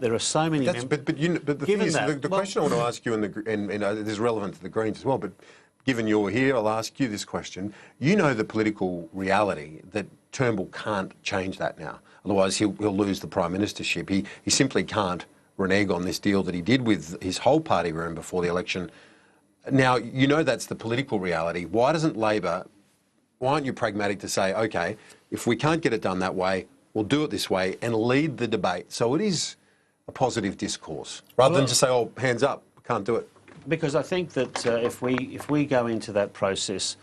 there are so many... But the thing is, the question I want to ask you, and this is relevant to the Greens as well, but given you're here, I'll ask you this question. You know the political reality that Turnbull can't change that now. Otherwise, he'll lose the Prime Ministership. He simply can't renege on this deal that he did with his whole party room before the election. Now, you know that's the political reality. Why aren't you pragmatic to say, OK, if we can't get it done that way, we'll do it this way and lead the debate so it is a positive discourse, rather than just say, oh, hands up, can't do it? Because I think that if we go into that process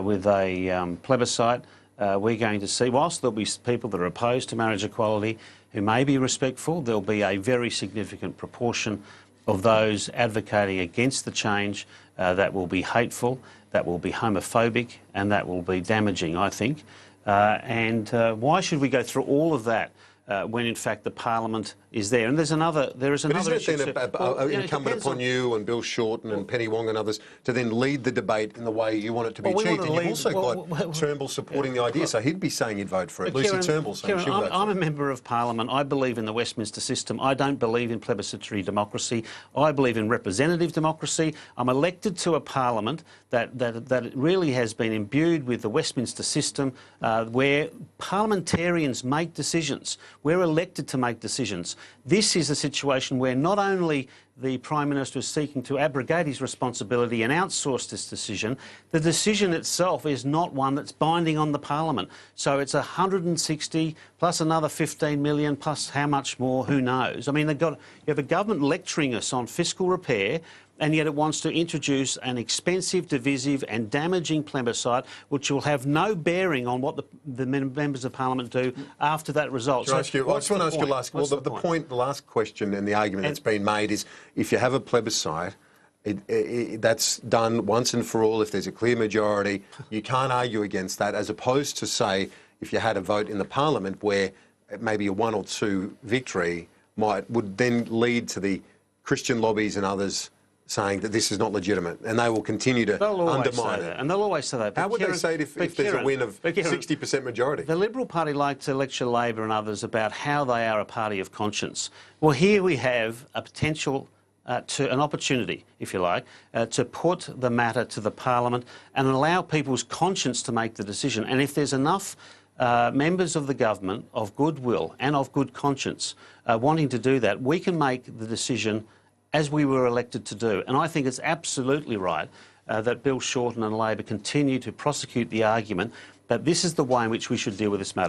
with a plebiscite, we're going to see, whilst there'll be people that are opposed to marriage equality who may be respectful, there'll be a very significant proportion of those advocating against the change that will be hateful, that will be homophobic, and that will be damaging, I think. Why should we go through all of that when in fact the Parliament is there? And there is another issue. Isn't it then incumbent upon you and Bill Shorten and Penny Wong and others to then lead the debate in the way you want it to be achieved? And you've also got Turnbull supporting the idea, so he'd be saying he'd vote for it. Lucy Turnbull saying she'll vote for it. I'm a member of Parliament. I believe in the Westminster system. I don't believe in plebiscitary democracy. I believe in representative democracy. I'm elected to a Parliament that really has been imbued with the Westminster system, where parliamentarians make decisions. We're elected to make decisions. This is a situation where not only the Prime Minister is seeking to abrogate his responsibility and outsource this decision, the decision itself is not one that's binding on the Parliament. So it's 160 plus another 15 million plus how much more, who knows? I mean, you have a government lecturing us on fiscal repair, and yet it wants to introduce an expensive, divisive and damaging plebiscite which will have no bearing on what the members of Parliament do after that result. I just want to ask you last. Well, the last question and the argument that's been made is if you have a plebiscite, that's done once and for all. If there's a clear majority, you can't argue against that, as opposed to, say, if you had a vote in the Parliament where maybe a 1 or 2 victory would then lead to the Christian lobbies and others saying that this is not legitimate, and they will continue to undermine it. And they'll always say that. How would they say it if there's a win of 60% majority? The Liberal Party like to lecture Labor and others about how they are a party of conscience. Well, here we have a potential an opportunity, if you like, to put the matter to the Parliament and allow people's conscience to make the decision. And if there's enough members of the government of goodwill and of good conscience wanting to do that, we can make the decision as we were elected to do. And I think it's absolutely right that Bill Shorten and Labor continue to prosecute the argument that this is the way in which we should deal with this matter.